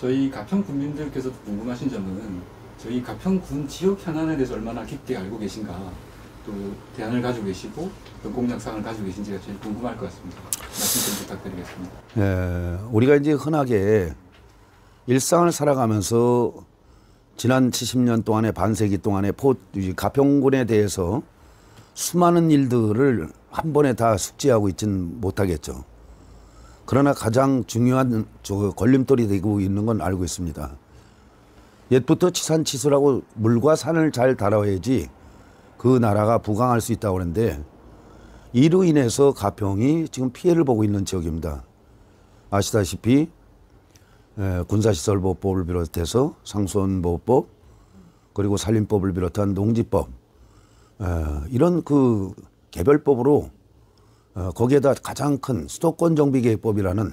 저희 가평 군민들께서도 궁금하신 점은 저희 가평군 지역 현안에 대해서 얼마나 깊게 알고 계신가, 또 대안을 가지고 계시고 어떤 공약사항을 가지고 계신지가 제일 궁금할 것 같습니다. 말씀 좀 부탁드리겠습니다. 우리가 이제 흔하게 일상을 살아가면서 지난 70년 동안의 반세기 동안의 가평군에 대해서 수많은 일들을 한 번에 다 숙지하고 있지는 못하겠죠. 그러나 가장 중요한 걸림돌이 되고 있는 건 알고 있습니다. 옛부터 치산치수라고 물과 산을 잘 다뤄야지 그 나라가 부강할 수 있다고 하는데, 이로 인해서 가평이 지금 피해를 보고 있는 지역입니다. 아시다시피 군사시설보호법을 비롯해서 상수원보호법, 그리고 산림법을 비롯한 농지법, 이런 그 개별법으로 거기에다 가장 큰 수도권 정비계획법이라는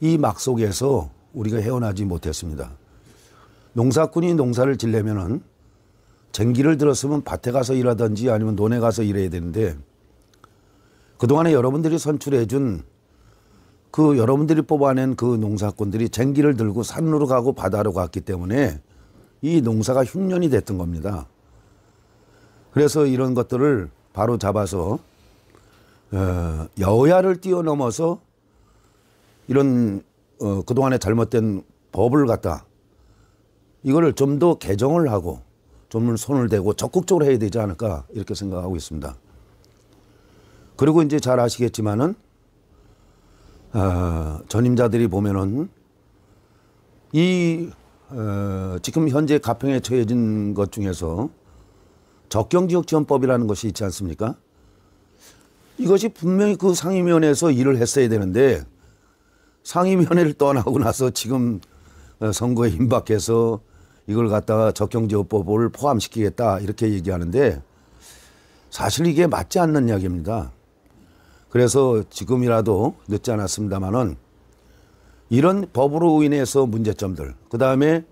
이 막 속에서 우리가 헤어나지 못했습니다. 농사꾼이 농사를 지려면은 쟁기를 들었으면 밭에 가서 일하든지 아니면 논에 가서 일해야 되는데, 그동안에 여러분들이 선출해 준 그 여러분들이 뽑아낸 그 농사꾼들이 쟁기를 들고 산으로 가고 바다로 갔기 때문에 이 농사가 흉년이 됐던 겁니다. 그래서 이런 것들을 바로 잡아서 여야를 뛰어넘어서 이런 그동안에 잘못된 법을 갖다 이거를 좀 더 개정을 하고 좀 손을 대고 적극적으로 해야 되지 않을까, 이렇게 생각하고 있습니다. 그리고 이제 잘 아시겠지만은 전임자들이 보면은 이 지금 현재 가평에 처해진 것 중에서 적경지역지원법이라는 것이 있지 않습니까? 이것이 분명히 그 상임위원회에서 일을 했어야 되는데, 상임위원회를 떠나고 나서 지금 선거에 임박해서 이걸 갖다가 적경지역법을 포함시키겠다 이렇게 얘기하는데, 사실 이게 맞지 않는 이야기입니다. 그래서 지금이라도 늦지 않았습니다만은 이런 법으로 인해서 문제점들, 그 다음에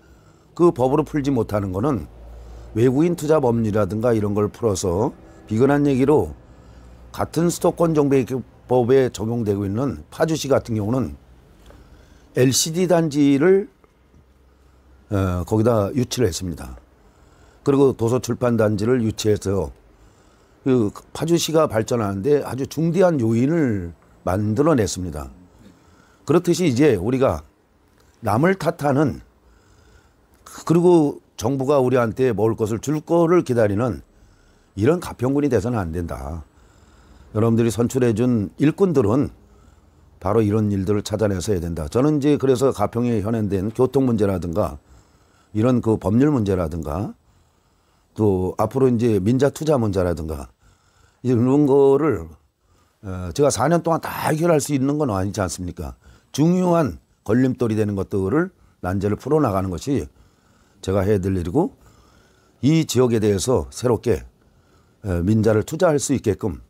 그 법으로 풀지 못하는 거는 외국인 투자 법률이라든가 이런 걸 풀어서 비근한 얘기로 같은 수도권 정비법에 적용되고 있는 파주시 같은 경우는 LCD 단지를 거기다 유치를 했습니다. 그리고 도서출판 단지를 유치해서 그 파주시가 발전하는데 아주 중대한 요인을 만들어냈습니다. 그렇듯이 이제 우리가 남을 탓하는, 그리고 정부가 우리한테 먹을 것을 줄 거를 기다리는 이런 가평군이 돼서는 안 된다. 여러분들이 선출해 준 일꾼들은 바로 이런 일들을 찾아내서 해야 된다. 저는 이제 그래서 가평에 현행된 교통 문제라든가 이런 그 법률 문제라든가 또 앞으로 이제 민자 투자 문제라든가 이런 거를 제가 4년 동안 다 해결할 수 있는 건 아니지 않습니까? 중요한 걸림돌이 되는 것들을 난제를 풀어나가는 것이 제가 해야 될 일이고, 이 지역에 대해서 새롭게 민자를 투자할 수 있게끔,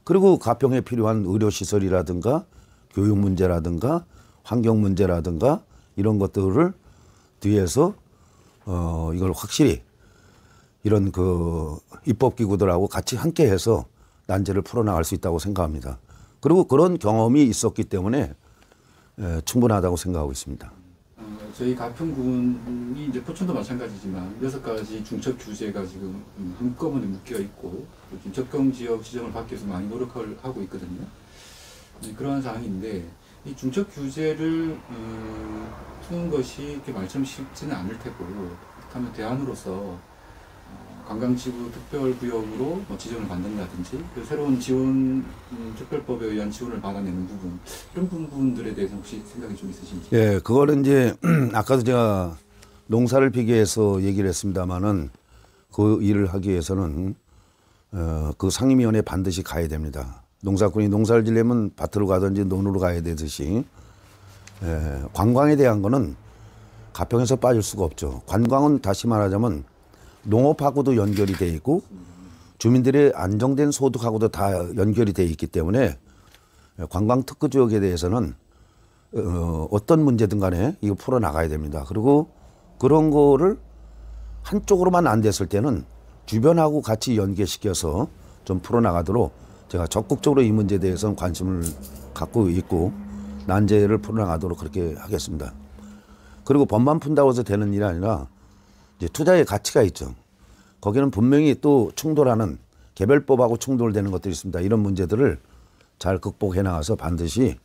그리고 가평에 필요한 의료시설이라든가 교육 문제라든가 환경 문제라든가 이런 것들을 뒤에서 이걸 확실히 이런 그 입법기구들하고 같이 함께 해서 난제를 풀어나갈 수 있다고 생각합니다. 그리고 그런 경험이 있었기 때문에 충분하다고 생각하고 있습니다. 저희 가평군이 이제 포천도 마찬가지지만 6가지 중첩 규제가 지금 한꺼번에 묶여 있고 적경 지역 지정을 받기 위해서 많이 노력을 하고 있거든요. 그러한 상황인데 이 중첩 규제를 푸는 것이 이렇게 말처럼 쉽지는 않을 테고, 그렇다면 대안으로서 관광지구 특별구역으로 지정을 받는다든지 새로운 지원 특별법에 의한 지원을 받아내는 부분, 이런 부분들에 대해서 혹시 생각이 좀 있으신지? 예, 그거는 이제 아까도 제가 농사를 비교해서 얘기를 했습니다만은 그 일을 하기 위해서는 그 상임위원회에 반드시 가야 됩니다. 농사꾼이 농사를 지려면 밭으로 가든지 논으로 가야 되듯이 관광에 대한 거는 가평에서 빠질 수가 없죠. 관광은 다시 말하자면 농업하고도 연결이 돼 있고 주민들의 안정된 소득하고도 다 연결이 돼 있기 때문에 관광 특구 지역에 대해서는 어떤 문제든 간에 이거 풀어나가야 됩니다. 그리고 그런 거를 한쪽으로만 안 됐을 때는 주변하고 같이 연계시켜서 좀 풀어나가도록 제가 적극적으로 이 문제에 대해서는 관심을 갖고 있고 난제를 풀어나가도록 그렇게 하겠습니다. 그리고 법만 푼다고 해서 되는 일이 아니라 이제 투자의 가치가 있죠. 거기는 분명히 또 충돌하는 개별법하고 충돌되는 것들이 있습니다. 이런 문제들을 잘 극복해 나가서 반드시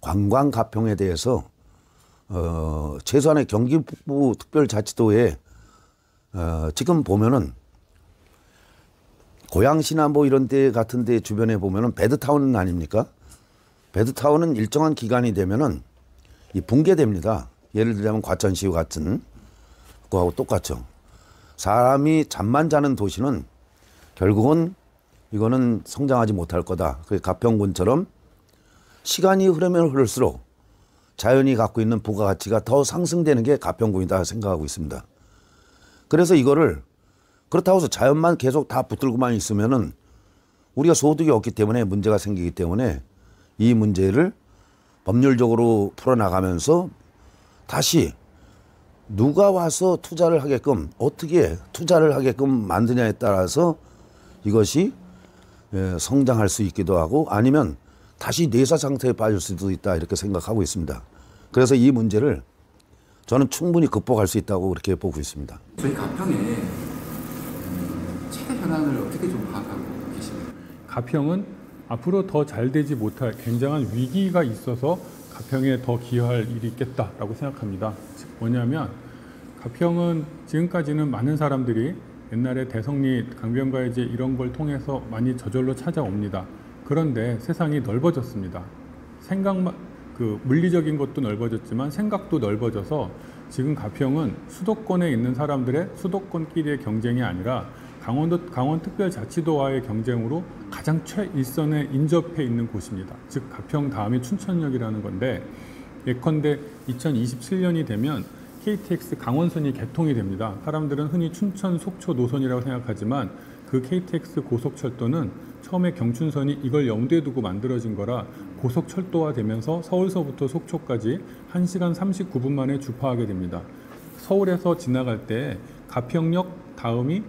관광 가평에 대해서 최소한의 경기북부 특별자치도에 지금 보면은 고양시나 뭐 이런 데 같은 데 주변에 보면은 배드타운 아닙니까? 배드타운은 일정한 기간이 되면은 이 붕괴됩니다. 예를 들자면 과천시와 같은 그거하고 똑같죠. 사람이 잠만 자는 도시는 결국은 이거는 성장하지 못할 거다. 그 가평군처럼 시간이 흐르면 흐를수록 자연이 갖고 있는 부가가치가 더 상승되는 게 가평군이다 생각하고 있습니다. 그래서 이거를 그렇다고 해서 자연만 계속 다 붙들고만 있으면은 우리가 소득이 없기 때문에 문제가 생기기 때문에 이 문제를 법률적으로 풀어나가면서 다시 누가 와서 투자를 하게끔 어떻게 투자를 하게끔 만드냐에 따라서 이것이 성장할 수 있기도 하고 아니면 다시 뇌사 상태에 빠질 수도 있다 이렇게 생각하고 있습니다. 그래서 이 문제를 저는 충분히 극복할 수 있다고 그렇게 보고 있습니다. 저희 가평에 최대 현안을 어떻게 좀 파악하고 계시나요? 가평은 앞으로 더 잘 되지 못할 굉장한 위기가 있어서 가평에 더 기여할 일이 있겠다라고 생각합니다. 즉 뭐냐면 가평은 지금까지는 많은 사람들이 옛날에 대성리 강변가이제 이런 걸 통해서 많이 저절로 찾아옵니다. 그런데 세상이 넓어졌습니다. 물리적인 것도 넓어졌지만 생각도 넓어져서 지금 가평은 수도권에 있는 사람들의 수도권끼리의 경쟁이 아니라 강원특별자치도와의 경쟁으로 가장 최일선에 인접해 있는 곳입니다. 즉 가평 다음이 춘천역이라는 건데 예컨대 2027년이 되면 KTX 강원선이 개통이 됩니다. 사람들은 흔히 춘천 속초 노선이라고 생각하지만 그 KTX 고속철도는 처음에 경춘선이 이걸 염두에 두고 만들어진 거라 고속철도화 되면서 서울서부터 속초까지 1시간 39분 만에 주파하게 됩니다. 서울에서 지나갈 때 가평역 다음이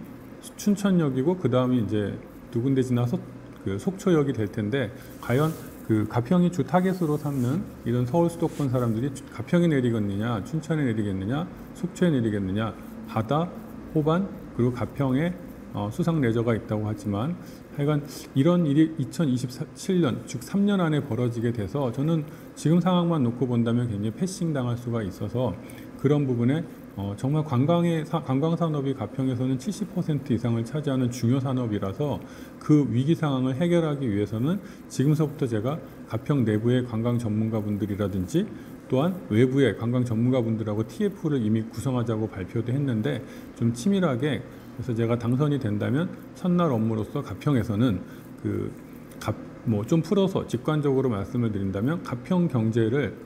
춘천역이고 그 다음이 이제 두 군데 지나서 그 속초역이 될 텐데 과연 그 가평이 주 타겟으로 삼는 이런 서울 수도권 사람들이 가평에 내리겠느냐, 춘천에 내리겠느냐, 속초에 내리겠느냐, 바다, 호반 그리고 가평에 수상 레저가 있다고 하지만 하여간 이런 일이 2027년 즉 3년 안에 벌어지게 돼서 저는 지금 상황만 놓고 본다면 굉장히 패싱 당할 수가 있어서 그런 부분에 정말 관광산업이 가평에서는 70% 이상을 차지하는 중요 산업이라서 그 위기 상황을 해결하기 위해서는 지금서부터 제가 가평 내부의 관광 전문가분들이라든지 또한 외부의 관광 전문가분들하고 TF를 이미 구성하자고 발표도 했는데 좀 치밀하게 그래서 제가 당선이 된다면 첫날 업무로서 가평에서는 좀 풀어서 직관적으로 말씀을 드린다면 가평 경제를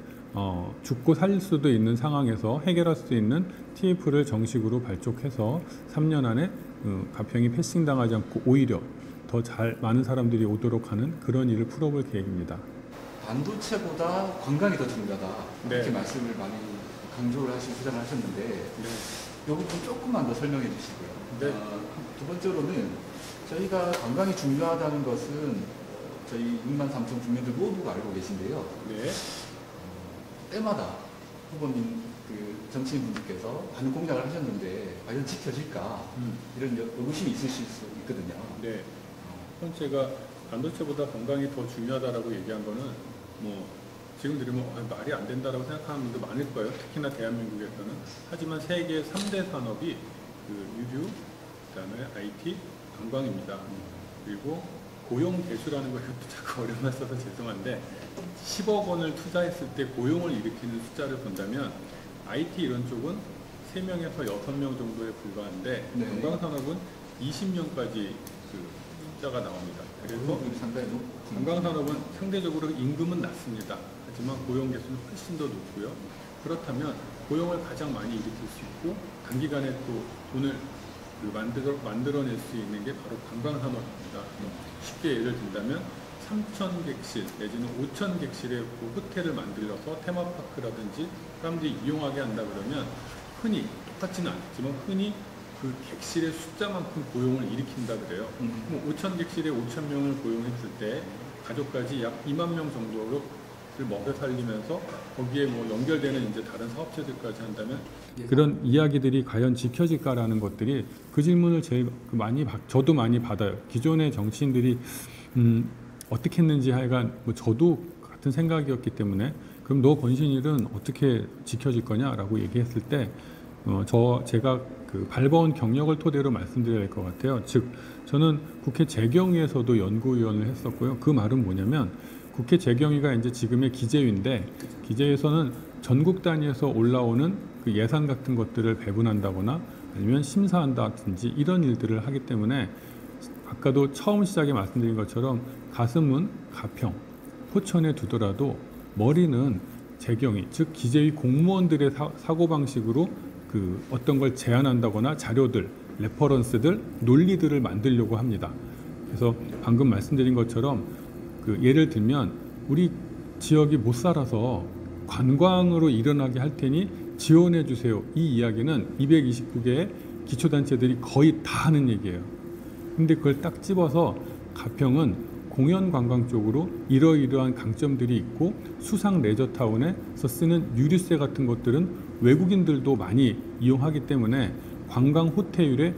죽고 살릴 수도 있는 상황에서 해결할 수 있는 TF를 정식으로 발족해서 3년 안에 가평이 패싱당하지 않고 오히려 더 많은 사람들이 오도록 하는 그런 일을 풀어볼 계획입니다. 반도체보다 관광이 더 중요하다 이렇게 네. 말씀을 많이 강조를 주장을 하셨는데 네. 이 부분 조금만 더 설명해 주시고요. 네. 두 번째로는 저희가 관광이 중요하다는 것은 저희 6만 3천 국민들 모두가 알고 계신데요. 네. 때마다 후보님 정치인분들께서 많은 공약을 하셨는데 과연 지켜질까 이런 의구심이 있으실 수 있거든요. 네. 제가 반도체보다 관광이 더 중요하다라고 얘기한 거는 지금 들으면 말이 안 된다라고 생각하는 분도 많을 거예요. 특히나 대한민국에서는. 하지만 세계 3대 산업이 유류, 그다음에 IT, 관광입니다. 그리고 고용 대수라는 걸 자꾸 어려움을 써서 죄송한데 10억 원을 투자했을 때 고용을 일으키는 숫자를 본다면 IT 이런 쪽은 3명에서 6명 정도에 불과한데 네. 관광산업은 20명까지 숫자가 나옵니다. 그래서 상당히 관광산업은 상대적으로 임금은 낮습니다. 하지만 고용 개수는 훨씬 더 높고요. 그렇다면 고용을 가장 많이 일으킬 수 있고 단기간에 또 돈을 만들어낼 수 있는 게 바로 관광산업입니다. 쉽게 예를 든다면 3,000객실 내지는 5,000객실의 호텔을 만들어서 테마파크라든지 사람들이 이용하게 한다 그러면 흔히 똑같지는 않지만 흔히 그 객실의 숫자만큼 고용을 일으킨다 그래요. 5,000객실에 5,000명을 고용했을 때 가족까지 약 2만 명 정도로 먹여 살리면서 거기에 뭐 연결되는 이제 다른 사업체들까지 한다면 그런 이야기들이 과연 지켜질까라는 것들이 그 질문을 제일 저도 많이 받아요. 기존의 정치인들이 어떻게 했는지 하여간 뭐 저도 같은 생각이었기 때문에 그럼 너 건신일은 어떻게 지켜질 거냐라고 얘기했을 때 제가 그 발버운 경력을 토대로 말씀드려야 될 것 같아요. 즉 저는 국회 재경위에서도 연구위원을 했었고요. 그 말은 뭐냐면 국회 재경위가 이제 지금의 기재위인데 기재위에서는 전국 단위에서 올라오는 그 예산 같은 것들을 배분한다거나 아니면 심사한다든지 이런 일들을 하기 때문에 아까도 처음 시작에 말씀드린 것처럼 가슴은 가평, 포천에 두더라도 머리는 재경위, 즉 기재위 공무원들의 사고방식으로 그 어떤 걸 제안한다거나 자료들, 레퍼런스들, 논리들을 만들려고 합니다. 그래서 방금 말씀드린 것처럼 그 예를 들면 우리 지역이 못 살아서 관광으로 일어나게 할 테니 지원해 주세요. 이 이야기는 229개의 기초단체들이 거의 다 하는 얘기예요. 근데 그걸 딱 집어서 가평은 공연 관광 쪽으로 이러이러한 강점들이 있고 수상 레저타운에서 쓰는 유류세 같은 것들은 외국인들도 많이 이용하기 때문에 관광 호텔의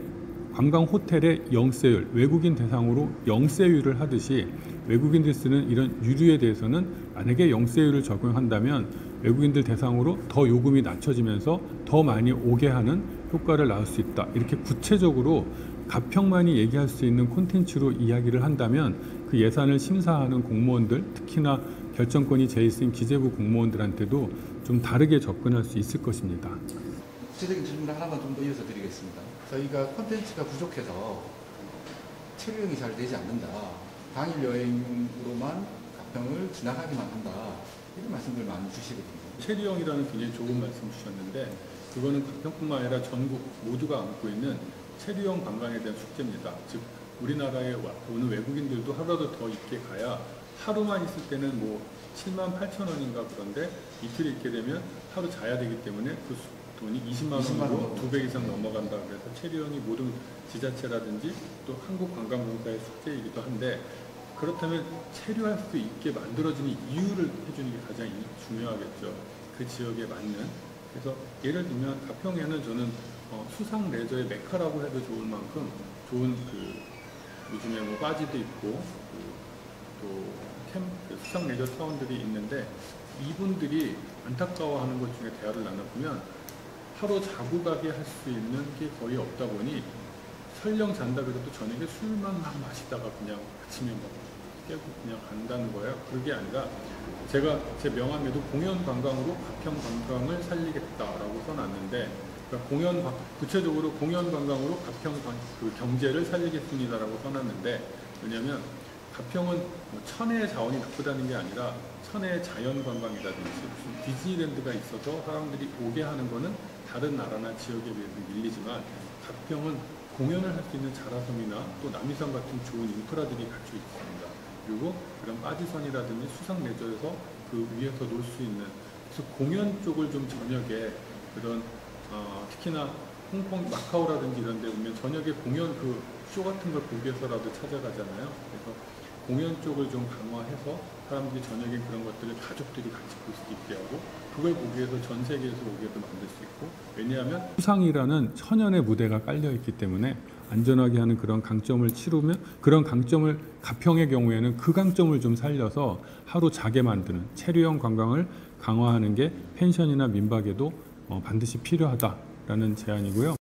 영세율, 외국인 대상으로 영세율을 하듯이 외국인들 쓰는 이런 유류에 대해서는 만약에 영세율을 적용한다면 외국인들 대상으로 더 요금이 낮춰지면서 더 많이 오게 하는 효과를 낳을 수 있다. 이렇게 구체적으로 가평만이 얘기할 수 있는 콘텐츠로 이야기를 한다면 그 예산을 심사하는 공무원들, 특히나 결정권이 제일 센 기재부 공무원들한테도 좀 다르게 접근할 수 있을 것입니다. 구체적인 질문을 하나만 좀 더 이어서 드리겠습니다. 저희가 콘텐츠가 부족해서 체류형이 잘 되지 않는다. 당일 여행으로만 가평을 지나가기만 한다. 이런 말씀들 많이 주시거든요. 체류형이라는 굉장히 좋은 말씀 주셨는데 그거는 가평뿐만 아니라 전국 모두가 안고 있는 체류형 관광에 대한 숙제입니다. 즉 우리나라에 오는 외국인들도 하루라도 더 있게 가야 하루만 있을 때는 뭐 78,000원인가 그런데 이틀 있게 되면 하루 자야 되기 때문에 그 돈이 20만 원으로 2배 이상 넘어간다. 그래서 체류형이 모든 지자체라든지 또 한국관광공사의 숙제이기도 한데 그렇다면 체류할 수 있게 만들어지는 이유를 해주는 게 가장 중요하겠죠. 그 지역에 맞는. 그래서 예를 들면 가평에는 저는 수상 레저의 메카라고 해도 좋을 만큼 좋은 그 요즘에 뭐 바지도 있고 또 수상 레저 타운들이 있는데 이분들이 안타까워하는 것 중에 대화를 나눠보면 하루 자고 가게 할 수 있는 게 거의 없다 보니 설령 잔다 그래도 저녁에 술만 막 마시다가 그냥 아침에 막 깨고 그냥 간다는 거예요. 그게 아니라 제가 제 명함에도 공연 관광으로 가평 관광을 살리겠다라고 써놨는데 그러니까 구체적으로 공연 관광으로 가평 그 경제를 살리겠습니다라고 써놨는데 왜냐하면 가평은 뭐 천혜의 자원이 나쁘다는 게 아니라 천혜의 자연 관광이라든지 무슨 디즈니랜드가 있어서 사람들이 오게 하는 거는 다른 나라나 지역에 비해서 밀리지만 가평은 공연을 할 수 있는 자라섬이나 또 남이섬 같은 좋은 인프라들이 갖춰 있습니다. 그리고 그런 바지선이라든지 수상 레저에서 그 위에서 놀 수 있는 그래서 공연 쪽을 좀 저녁에 그런 특히나 홍콩, 마카오라든지 이런 데 오면 저녁에 공연 그 쇼 같은 걸 보기 위해서라도 찾아가잖아요. 그래서 공연 쪽을 좀 강화해서 사람들이 저녁에 그런 것들을 가족들이 같이 볼 수 있게 하고 그걸 보기 위해서 전 세계에서 오게도 만들 수 있고 왜냐하면 수상이라는 천연의 무대가 깔려 있기 때문에 안전하게 하는 그런 강점을 치르면 그런 강점을 가평의 경우에는 그 강점을 좀 살려서 하루 자게 만드는 체류형 관광을 강화하는 게 펜션이나 민박에도 반드시 필요하다라는 제안이고요.